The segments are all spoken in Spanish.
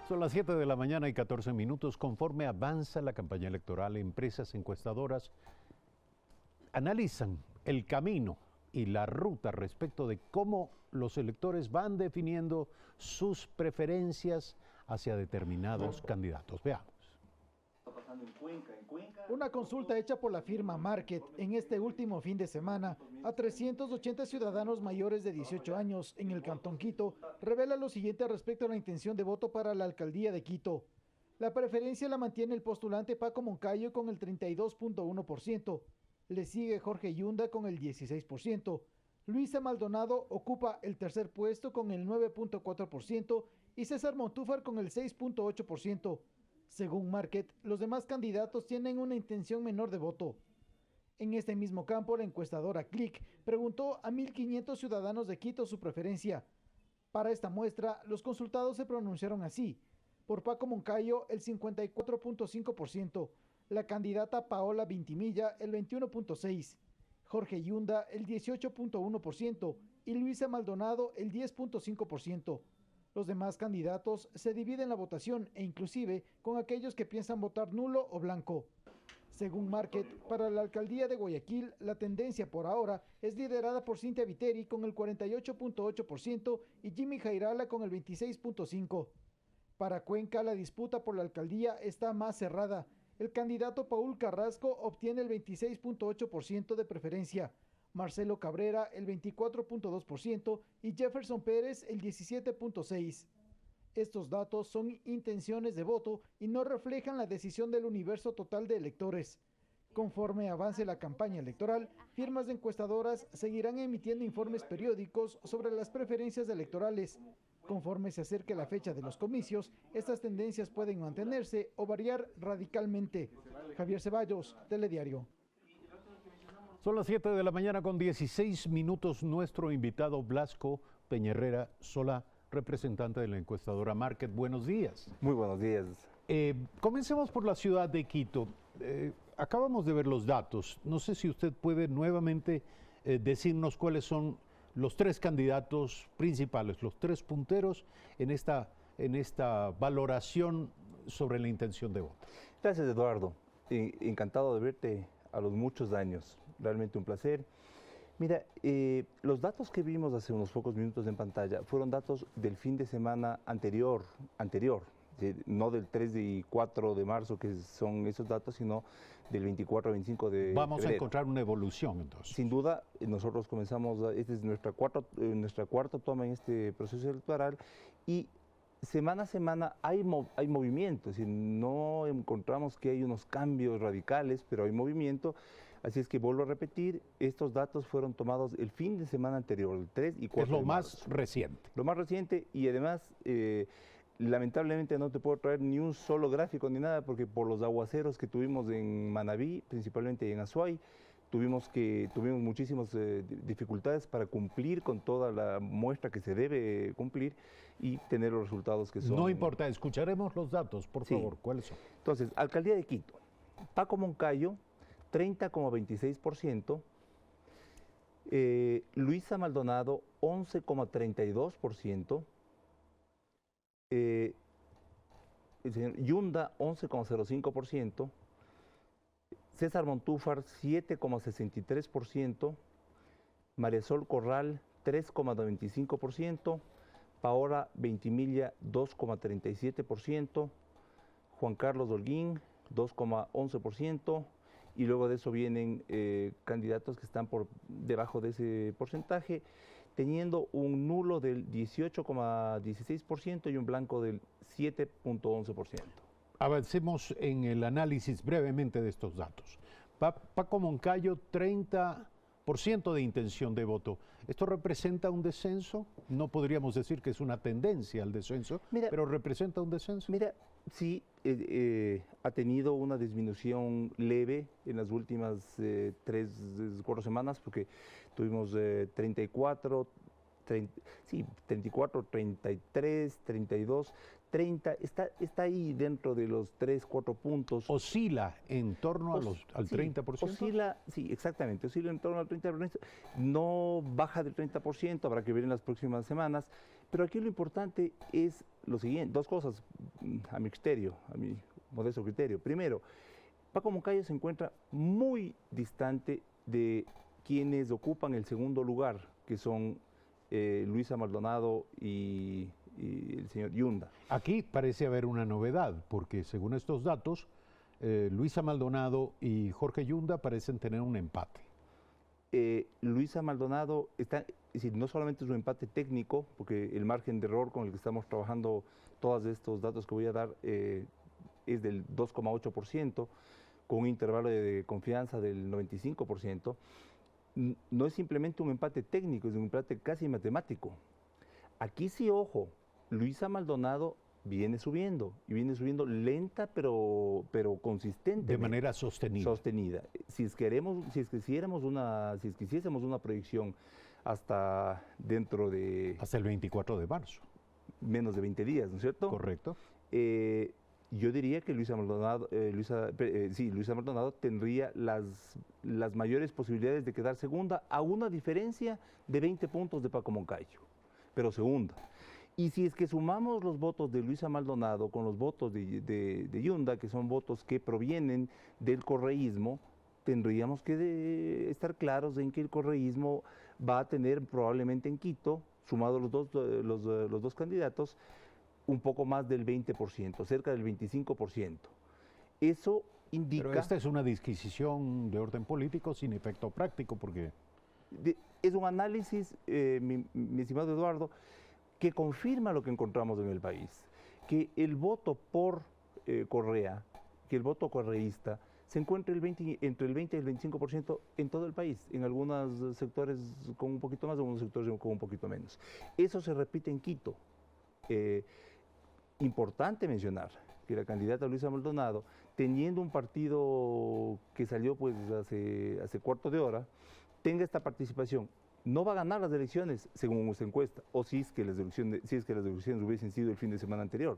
Son las 7 de la mañana y 14 minutos. Conforme avanza la campaña electoral, empresas encuestadoras analizan el camino y la ruta respecto de cómo los electores van definiendo sus preferencias hacia determinados candidatos. Veamos. Una consulta hecha por la firma Market en este último fin de semana a 380 ciudadanos mayores de 18 años en el Cantón Quito revela lo siguiente respecto a la intención de voto para la alcaldía de Quito. La preferencia la mantiene el postulante Paco Moncayo con el 32.1%. Le sigue Jorge Yunda con el 16%. Luisa Maldonado ocupa el tercer puesto con el 9.4% y César Montúfar con el 6.8%. Según Market, los demás candidatos tienen una intención menor de voto. En este mismo campo, la encuestadora Click preguntó a 1.500 ciudadanos de Quito su preferencia. Para esta muestra, los consultados se pronunciaron así. Por Paco Moncayo, el 54.5%, la candidata Paola Vintimilla, el 21.6%, Jorge Yunda, el 18.1% y Luisa Maldonado, el 10.5%. Los demás candidatos se dividen la votación e inclusive con aquellos que piensan votar nulo o blanco. Según Market, para la alcaldía de Guayaquil, la tendencia por ahora es liderada por Cintia Viteri con el 48.8% y Jimmy Jairala con el 26.5%. Para Cuenca, la disputa por la alcaldía está más cerrada. El candidato Paul Carrasco obtiene el 26.8% de preferencia, Marcelo Cabrera el 24.2% y Jefferson Pérez el 17.6%. Estos datos son intenciones de voto y no reflejan la decisión del universo total de electores. Conforme avance la campaña electoral, firmas de encuestadoras seguirán emitiendo informes periódicos sobre las preferencias electorales. Conforme se acerque la fecha de los comicios, estas tendencias pueden mantenerse o variar radicalmente. Javier Ceballos, Telediario. Son las 7 de la mañana con 16 minutos. Nuestro invitado Blasco Peñerrera Solá, representante de la encuestadora Market. Buenos días. Muy buenos días. Comencemos por la ciudad de Quito. Acabamos de ver los datos. No sé si usted puede nuevamente decirnos cuáles son los tres candidatos principales, los tres punteros en esta valoración sobre la intención de voto. Gracias, Eduardo. Encantado de verte a los muchos años. Realmente un placer. Mira, los datos que vimos hace unos pocos minutos en pantalla fueron datos del fin de semana anterior, no del 3 y 4 de marzo, que son esos datos, sino del 24 al 25 de Vamos febrero. a encontrar una evolución, entonces. Sin duda, nosotros comenzamos, esta es nuestra cuarta toma en este proceso electoral, y semana a semana hay movimiento, no encontramos que hay unos cambios radicales, pero hay movimiento. Así es que vuelvo a repetir, estos datos fueron tomados el fin de semana anterior, el 3 y 4 Es lo de más marzo. reciente. Lo más reciente, y además, lamentablemente no te puedo traer ni un solo gráfico ni nada, porque por los aguaceros que tuvimos en Manabí, principalmente en Azuay, tuvimos muchísimas dificultades para cumplir con toda la muestra que se debe cumplir y tener los resultados que son. No importa, escucharemos los datos, por favor. ¿Cuáles son? Entonces, Alcaldía de Quito, Paco Moncayo, 30,26%, Luisa Maldonado, 11,32%, el señor Yunda, 11,05%, César Montúfar, 7,63%, María Sol Corral, 3,95%, Paola Vintimilla, 2,37%, Juan Carlos Holguín, 2,11%, y luego de eso vienen candidatos que están por debajo de ese porcentaje, teniendo un nulo del 18,16% y un blanco del 7,11%. Avancemos en el análisis brevemente de estos datos. Paco Moncayo, 30% de intención de voto. ¿Esto representa un descenso? No podríamos decir que es una tendencia al descenso, pero ¿representa un descenso? Mira, sí, ha tenido una disminución leve en las últimas 4 semanas, porque tuvimos 34, 33, 32, 30, está ahí dentro de los 3, 4 puntos. ¿Oscila en torno al 30%? Oscila, sí, exactamente, oscila en torno al 30%, no baja del 30%, habrá que ver en las próximas semanas. Pero aquí lo importante es lo siguiente, dos cosas a mi criterio, a mi modesto criterio. Primero, Paco Moncayo se encuentra muy distante de quienes ocupan el segundo lugar, que son Luisa Maldonado y el señor Yunda. Aquí parece haber una novedad, porque según estos datos, Luisa Maldonado y Jorge Yunda parecen tener un empate. Luisa Maldonado está, es decir, no solamente es un empate técnico, porque el margen de error con el que estamos trabajando todos estos datos que voy a dar es del 2,8%, con un intervalo de confianza del 95%. No es simplemente un empate técnico, es un empate casi matemático. Aquí sí, ojo, Luisa Maldonado viene subiendo, y viene subiendo lenta pero consistente. De manera sostenida. Sostenida. Si hiciésemos una proyección hasta dentro de... Hasta el 24 de marzo. Menos de 20 días, ¿no es cierto? Correcto. Yo diría que Luisa Maldonado tendría las mayores posibilidades de quedar segunda, a una diferencia de 20 puntos de Paco Moncayo, pero segunda. Y si es que sumamos los votos de Luisa Maldonado con los votos de Yunda, que son votos que provienen del correísmo, tendríamos que estar claros en que el correísmo va a tener probablemente en Quito, sumados los dos candidatos, un poco más del 20%, cerca del 25%. Eso indica... Pero esta es una disquisición de orden político sin efecto práctico, porque... Es un análisis, mi estimado Eduardo, que confirma lo que encontramos en el país, que el voto por Correa, que el voto correísta, se encuentra entre el 20 y el 25% en todo el país, en algunos sectores con un poquito más, en algunos sectores con un poquito menos. Eso se repite en Quito. Importante mencionar que la candidata Luisa Maldonado, teniendo un partido que salió pues hace cuarto de hora, tenga esta participación. No va a ganar las elecciones según nuestra encuesta, o si es que las elecciones hubiesen sido el fin de semana anterior,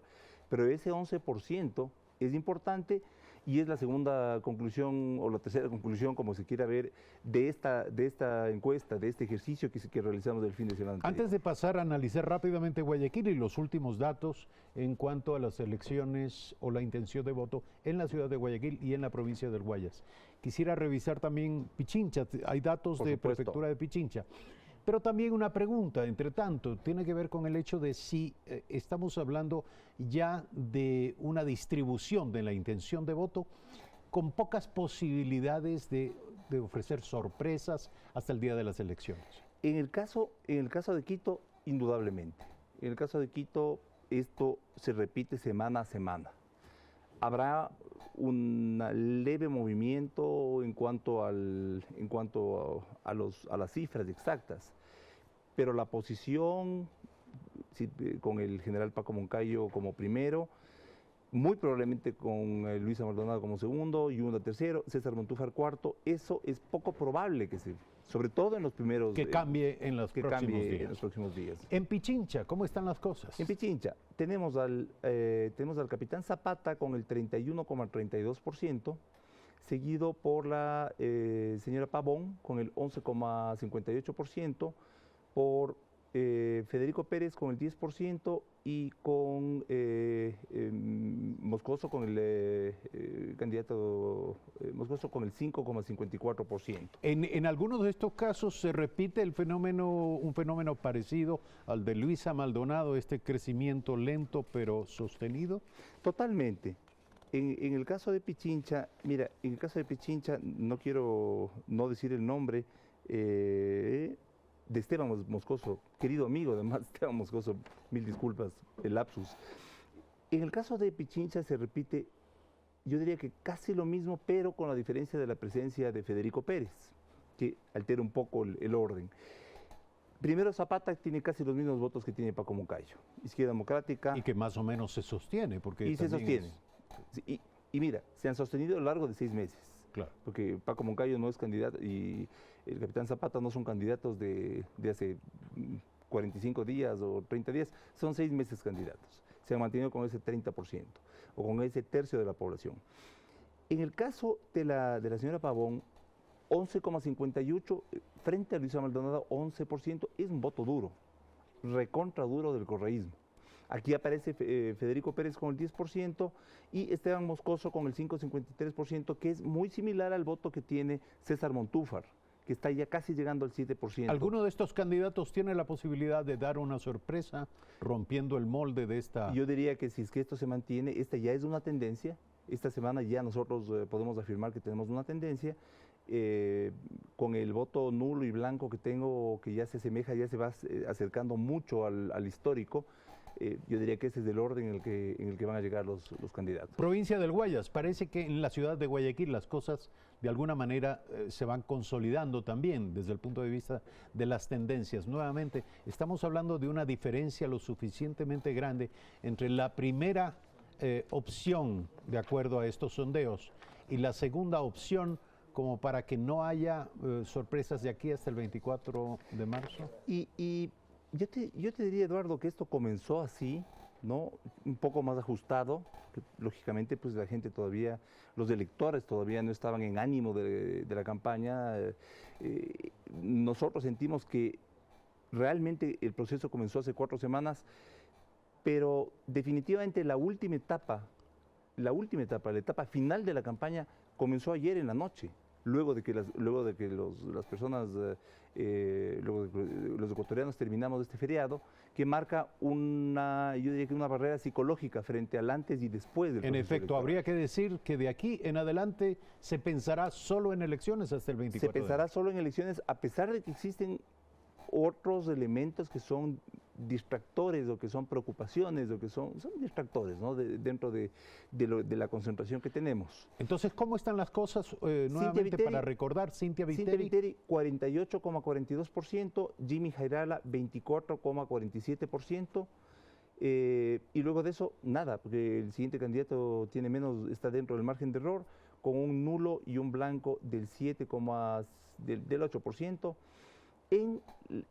pero ese 11% es importante y es la segunda conclusión o la tercera conclusión, como se quiera ver, de esta encuesta, de este ejercicio que realizamos el fin de semana anterior. Antes de pasar a analizar rápidamente Guayaquil y los últimos datos en cuanto a las elecciones o la intención de voto en la ciudad de Guayaquil y en la provincia del Guayas, quisiera revisar también Pichincha. Hay datos de prefectura de Pichincha. Pero también una pregunta, entre tanto, tiene que ver con el hecho de si estamos hablando ya de una distribución de la intención de voto con pocas posibilidades de ofrecer sorpresas hasta el día de las elecciones. En el caso de Quito, indudablemente. En el caso de Quito, esto se repite semana a semana. Habrá un leve movimiento en cuanto a las cifras exactas, pero la posición con el general Paco Moncayo como primero, muy probablemente con Luisa Maldonado como segundo, Yunda tercero, César Montúfar cuarto, eso es poco probable sobre todo en los primeros... Que cambie en los próximos días. En Pichincha, ¿cómo están las cosas? En Pichincha tenemos al capitán Zapata con el 31,32%, seguido por la señora Pavón con el 11,58%, por Federico Pérez con el 10% y con Moscoso con el candidato Moscoso con el 5,54%. En algunos de estos casos se repite un fenómeno parecido al de Luisa Maldonado, este crecimiento lento pero sostenido. Totalmente. En el caso de Pichincha, mira, no quiero no decir el nombre de Esteban Moscoso, querido amigo además, Esteban Moscoso, mil disculpas, el lapsus. En el caso de Pichincha se repite, yo diría que casi lo mismo, pero con la diferencia de la presencia de Federico Pérez, que altera un poco el orden. Primero, Zapata tiene casi los mismos votos que tiene Paco Moncayo, Izquierda Democrática. Y que más o menos se sostiene. Y se sostiene. Y mira, se han sostenido a lo largo de 6 meses. Claro. Porque Paco Moncayo no es candidato y el capitán Zapata no son candidatos de hace 45 días o 30 días, son 6 meses candidatos. Se han mantenido con ese 30% o con ese tercio de la población. En el caso de la señora Pavón, 11,58 frente a Luisa Maldonado, 11%, es un voto duro. recontra duro del correísmo. Aquí aparece Federico Pérez con el 10% y Esteban Moscoso con el 5,53%, que es muy similar al voto que tiene César Montúfar, que está ya casi llegando al 7%. ¿Alguno de estos candidatos tiene la posibilidad de dar una sorpresa rompiendo el molde de esta? Yo diría que si es que esto se mantiene, esta ya es una tendencia. Esta semana ya nosotros podemos afirmar que tenemos una tendencia. Con el voto nulo y blanco que tengo, que ya se asemeja, ya se va acercando mucho al histórico, yo diría que ese es el orden en el que van a llegar los candidatos. Provincia del Guayas, parece que en la ciudad de Guayaquil las cosas de alguna manera se van consolidando también desde el punto de vista de las tendencias. Nuevamente, estamos hablando de una diferencia lo suficientemente grande entre la primera opción, de acuerdo a estos sondeos, y la segunda opción, como para que no haya sorpresas de aquí hasta el 24 de marzo. Y yo te diría, Eduardo, que esto comenzó así, ¿no? Un poco más ajustado, que, lógicamente pues la gente todavía, los electores todavía no estaban en ánimo de la campaña. Nosotros sentimos que realmente el proceso comenzó hace 4 semanas, pero definitivamente la la etapa final de la campaña comenzó ayer en la noche. Luego de que las personas, luego de que los ecuatorianos terminamos este feriado, que marca yo diría que una barrera psicológica frente al antes y después del proceso En efecto, electoral. habría que decir que de aquí en adelante se pensará solo en elecciones hasta el 24 Se pensará de marzo. solo en elecciones, a pesar de que existen otros elementos que son distractores o que son preocupaciones o que son distractores, ¿no? dentro de la concentración que tenemos. Entonces, ¿cómo están las cosas? Nuevamente, Viteri, para recordar, Cintia Cintia Viteri, Viteri 48,42%, Jimmy Jairala 24,47%, y luego de eso nada, porque el siguiente candidato tiene menos, está dentro del margen de error, con un nulo y un blanco del 8%. En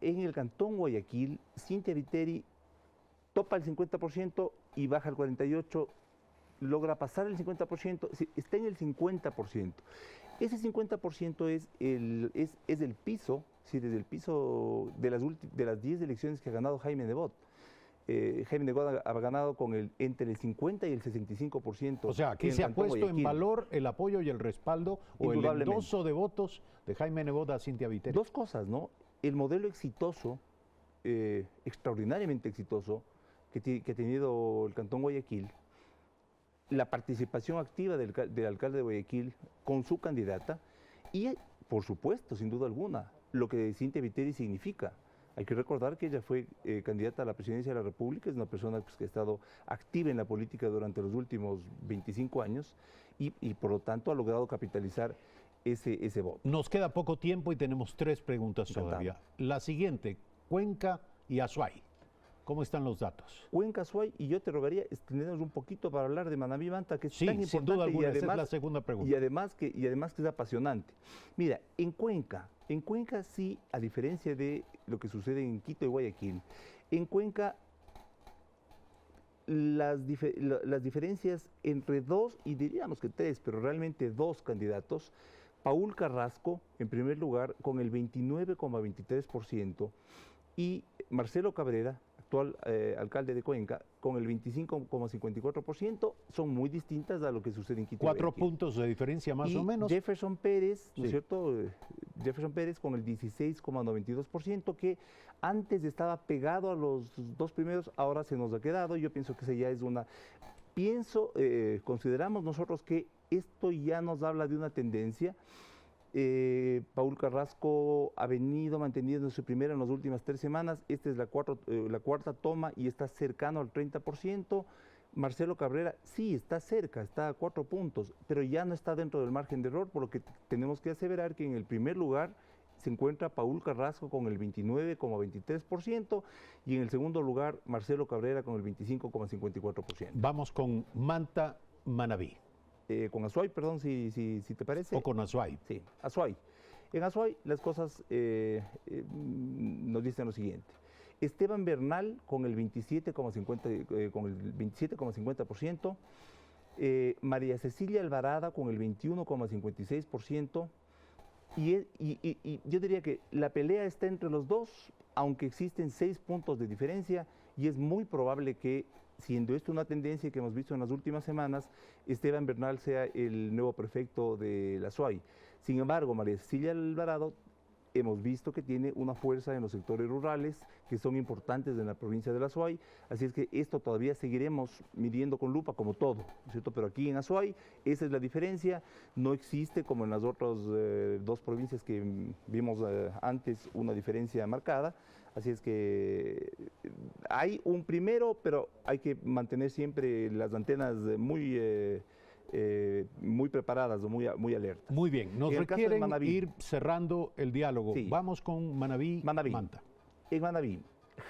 el Cantón Guayaquil, Cintia Viteri topa el 50% y baja al 48%, logra pasar el 50%, está en el 50%. Ese 50% es el piso, sí, desde el piso de las 10 elecciones que ha ganado Jaime Nebot. Jaime Nebot ha ganado entre el 50 y el 65%. o sea, aquí se ha puesto en valor el apoyo y el respaldo o el endoso de votos de Jaime Nebot a Cintia Viteri. Dos cosas, ¿no? El modelo exitoso, extraordinariamente exitoso, que ha tenido el Cantón Guayaquil, la participación activa del alcalde de Guayaquil con su candidata y, por supuesto, sin duda alguna, lo que Cintia Viteri significa. Hay que recordar que ella fue candidata a la presidencia de la República, es una persona pues, que ha estado activa en la política durante los últimos 25 años y por lo tanto ha logrado capitalizar ese voto. Nos queda poco tiempo y tenemos 3 preguntas Encantado. todavía. La siguiente, Cuenca y Azuay. ¿Cómo están los datos? Cuenca, Azuay, y yo te rogaría extendernos un poquito para hablar de Manabí Manta, que es Sí, tan importante sin duda alguna, y además, esa es la segunda pregunta. y además que es apasionante. Mira, en Cuenca sí, a diferencia de lo que sucede en Quito y Guayaquil, en Cuenca las diferencias entre 2 y diríamos que 3, pero realmente 2 candidatos, Paul Carrasco en primer lugar con el 29,23% y Marcelo Cabrera, actual alcalde de Cuenca, con el 25,54%, son muy distintas a lo que sucede en Quito. 4 puntos de diferencia más y o menos. Jefferson Pérez, ¿no es Sí. cierto? Jefferson Pérez con el 16,92%, que antes estaba pegado a los 2 primeros, ahora se nos ha quedado. Yo pienso que esa ya es consideramos nosotros que esto ya nos habla de una tendencia. Paul Carrasco ha venido manteniendo su primera en las últimas 3 semanas, esta es la cuarta toma y está cercano al 30%. Marcelo Cabrera sí está cerca, está a 4 puntos, pero ya no está dentro del margen de error, por lo que tenemos que aseverar que en el primer lugar se encuentra Paul Carrasco con el 29,23% y en el segundo lugar Marcelo Cabrera con el 25,54%. Vamos con Manta Manabí. Con Azuay, perdón, si te parece. O con Azuay. Sí, Azuay. En Azuay las cosas nos dicen lo siguiente. Esteban Bernal con el 27,50%, María Cecilia Alvarada con el 21,56%, Y yo diría que la pelea está entre los dos, aunque existen 6 puntos de diferencia, y es muy probable que, siendo esto una tendencia que hemos visto en las últimas semanas, Esteban Bernal sea el nuevo prefecto de la SUAY. Sin embargo, María Cecilia Alvarado, hemos visto que tiene una fuerza en los sectores rurales que son importantes en la provincia de la Azuay, así es que esto todavía seguiremos midiendo con lupa como todo, ¿cierto? Pero aquí en Azuay esa es la diferencia, no existe como en las otras 2 provincias que vimos antes una diferencia marcada, así es que hay un primero, pero hay que mantener siempre las antenas muy preparadas, muy alertas. Muy bien, nos En el caso de requieren Manabí, ir cerrando el diálogo. Sí. Vamos con Manabí, Manta. En Manabí,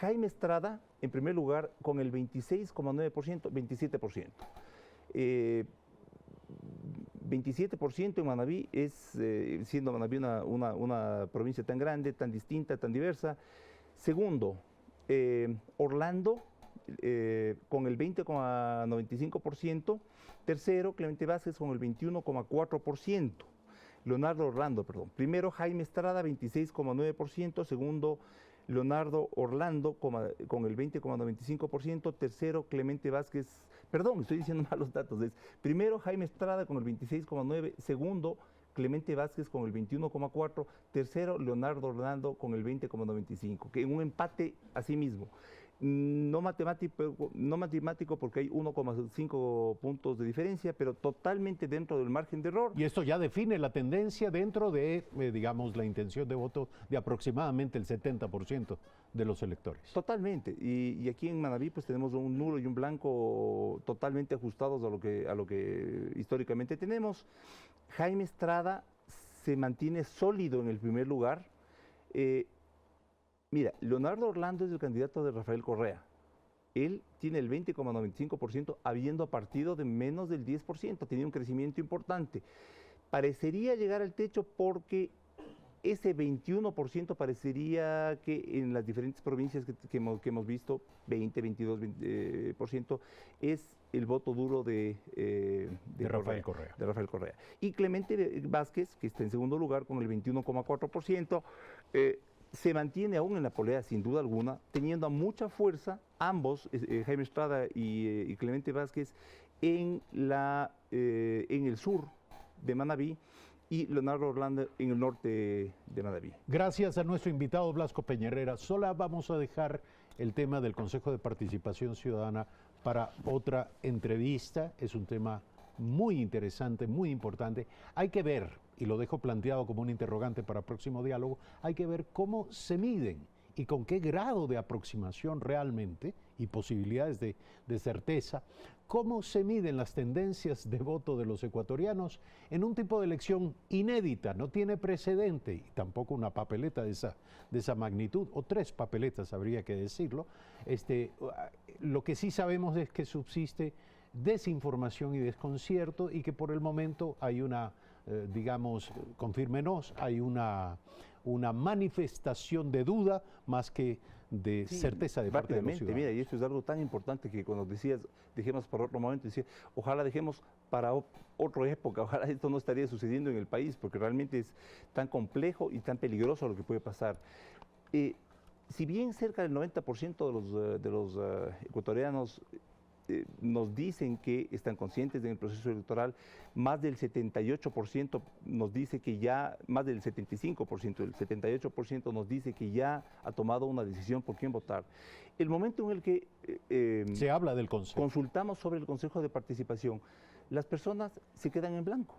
Jaime Estrada, en primer lugar, con el 26,9%, 27%. 27% en Manabí es, siendo Manabí una provincia tan grande, tan distinta, tan diversa. Segundo, Orlando, con el 20,95%. Tercero, Clemente Vázquez con el 21,4%. Leonardo Orlando, perdón. Primero, Jaime Estrada, 26,9%. Segundo, Leonardo Orlando con el 20,95%. Tercero, Clemente Vázquez, perdón, estoy diciendo mal los datos. Es primero, Jaime Estrada con el 26,9%. Segundo, Clemente Vázquez con el 21,4%. Tercero, Leonardo Orlando con el 20,95%. Que en un empate así mismo. No matemático porque hay 1,5 puntos de diferencia, pero totalmente dentro del margen de error. Y esto ya define la tendencia dentro de, digamos, la intención de voto de aproximadamente el 70% de los electores. Totalmente. Y aquí en Manabí pues tenemos un nulo y un blanco totalmente ajustados a lo que históricamente tenemos. Jaime Estrada se mantiene sólido en el primer lugar. Mira, Leonardo Orlando es el candidato de Rafael Correa. Él tiene el 20,95% habiendo partido de menos del 10%, tenía un crecimiento importante. Parecería llegar al techo porque ese 21% parecería que en las diferentes provincias que hemos visto, 22% es el voto duro de Rafael Correa. De Rafael Correa. Y Clemente Vázquez, que está en segundo lugar con el 21,4%, se mantiene aún en la pelea, sin duda alguna, teniendo mucha fuerza ambos, Jaime Estrada y Clemente Vázquez, en el sur de Manabí y Leonardo Orlando en el norte de Manabí. Gracias a nuestro invitado Blasco Peña-Herrera. Solo vamos a dejar el tema del Consejo de Participación Ciudadana para otra entrevista. Es un tema muy interesante, muy importante. Hay que ver, y lo dejo planteado como un interrogante para próximo diálogo, hay que ver cómo se miden y con qué grado de aproximación realmente y posibilidades de certeza, cómo se miden las tendencias de voto de los ecuatorianos en un tipo de elección inédita, no tiene precedente, y tampoco una papeleta de esa magnitud, o 3 papeletas habría que decirlo. Lo que sí sabemos es que subsiste desinformación y desconcierto y que por el momento hay una, digamos, confírmenos, hay una manifestación de duda más que de certeza de parte de los ciudadanos. Mira, y esto es algo tan importante que cuando decías, dejemos para otro momento, decía, ojalá dejemos para otra época, ojalá esto no estaría sucediendo en el país, porque realmente es tan complejo y tan peligroso lo que puede pasar. Si bien cerca del 90% de los ecuatorianos nos dicen que están conscientes en el proceso electoral, más del 78% nos dice que ya, más del 75%, el 78% nos dice que ya ha tomado una decisión por quién votar. El momento en el que se habla del Consejo, consultamos sobre el Consejo de Participación, las personas se quedan en blanco.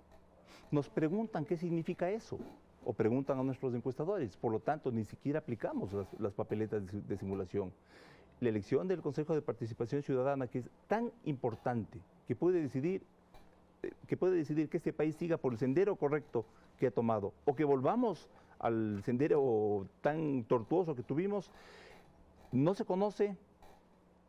Nos preguntan qué significa eso, o preguntan a nuestros encuestadores, por lo tanto ni siquiera aplicamos las papeletas de simulación. La elección del Consejo de Participación Ciudadana, que es tan importante, que puede decidir que este país siga por el sendero correcto que ha tomado, o que volvamos al sendero tan tortuoso que tuvimos, no se conoce,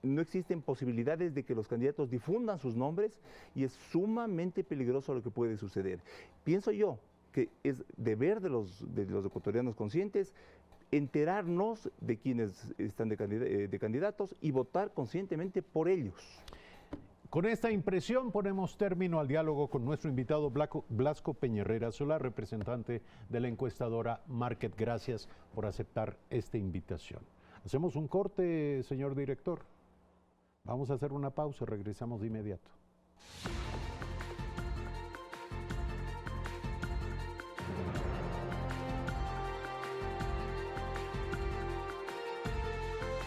no existen posibilidades de que los candidatos difundan sus nombres y es sumamente peligroso lo que puede suceder. Pienso yo que es deber de los ecuatorianos conscientes enterarnos de quienes están de candidatos y votar conscientemente por ellos. Con esta impresión ponemos término al diálogo con nuestro invitado Blasco Peñerrera Solá, representante de la encuestadora Market. Gracias por aceptar esta invitación. Hacemos un corte, señor director. Vamos a hacer una pausa, regresamos de inmediato.